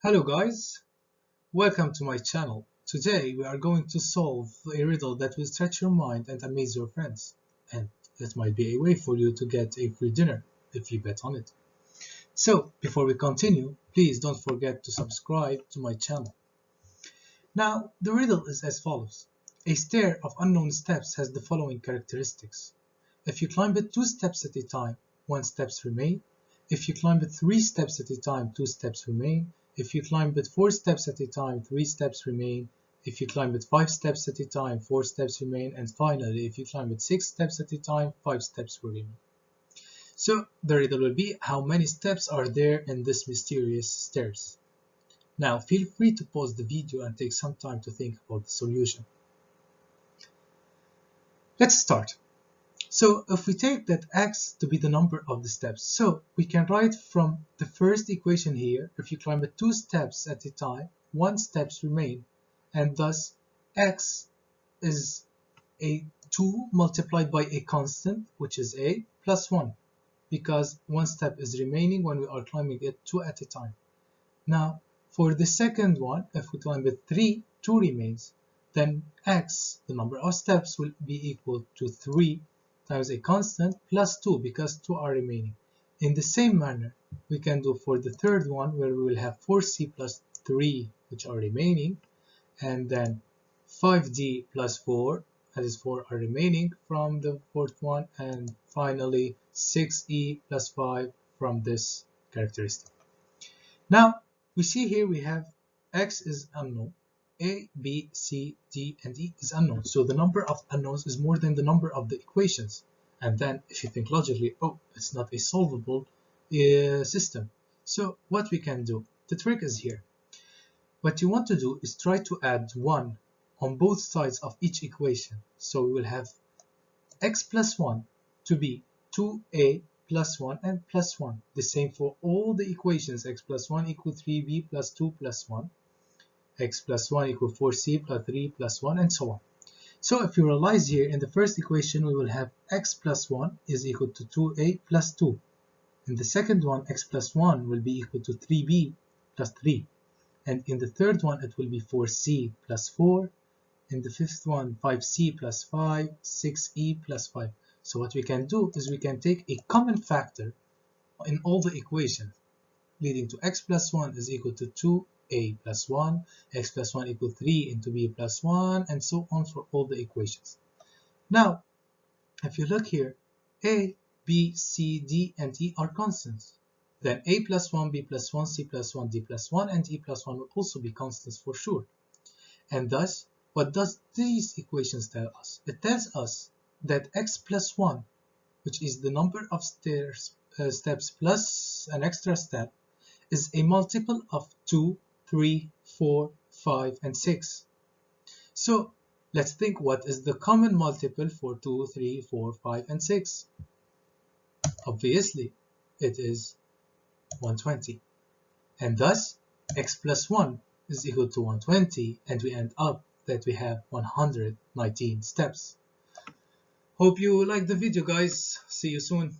Hello guys, welcome to my channel. Today we are going to solve a riddle that will stretch your mind and amaze your friends. And it might be a way for you to get a free dinner if you bet on it. So before we continue, please don't forget to subscribe to my channel. Now the riddle is as follows. A stair of unknown steps has the following characteristics. If you climb it 2 steps at a time, 1 steps remain. If you climb it 3 steps at a time, 2 steps remain. If you climb it 4 steps at a time, 3 steps remain. If you climb it 5 steps at a time, 4 steps remain. And finally, if you climb it 6 steps at a time, 5 steps will remain. So the riddle will be, how many steps are there in this mysterious stairs? Now feel free to pause the video and take some time to think about the solution. Let's start. So if we take that x to be the number of the steps, so we can write from the first equation here, if you climb it 2 steps at a time, 1 steps remain, and thus x is a 2 multiplied by a constant, which is a plus 1, because 1 step is remaining when we are climbing it 2 at a time. Now for the second one, if we climb it 3, 2 remains, then x, the number of steps, will be equal to 3 times a constant plus 2 because 2 are remaining. In the same manner, we can do for the third one where we will have 4c plus 3 which are remaining, and then 5d plus 4, that is 4 are remaining from the fourth one, and finally 6e plus 5 from this characteristic. Now we see here we have x is unknown, a, b, c, d, and e is unknown. So the number of unknowns is more than the number of the equations. And then if you think logically, oh, it's not a solvable system. So what we can do, the trick is here. What you want to do is try to add 1 on both sides of each equation. So we will have x plus 1 to be 2a plus 1 and plus 1. The same for all the equations. X plus 1 equal 3b plus 2 plus 1. X plus 1 equal 4c plus 3 plus 1, and so on. So if you realize here, in the first equation, we will have x plus 1 is equal to 2a plus 2. In the second one, x plus 1 will be equal to 3b plus 3. And in the third one, it will be 4c plus 4. In the fifth one, 5c plus 5, 6e plus 5. So what we can do is we can take a common factor in all the equations, leading to x plus 1 is equal to 2a plus 1, x plus 1 equal 3 into b plus 1, and so on for all the equations. Now, if you look here, a, b, c, d, and e are constants. Then a plus 1, b plus 1, c plus 1, d plus 1, and e plus 1 will also be constants for sure. And thus, what does these equations tell us? It tells us that x plus 1, which is the number of steps plus an extra step, is a multiple of 2, 3, 4, 5, and 6. So let's think, what is the common multiple for 2, 3, 4, 5, and 6? Obviously, it is 120. And thus, x plus 1 is equal to 120, and we end up that we have 119 steps. Hope you liked the video, guys. See you soon.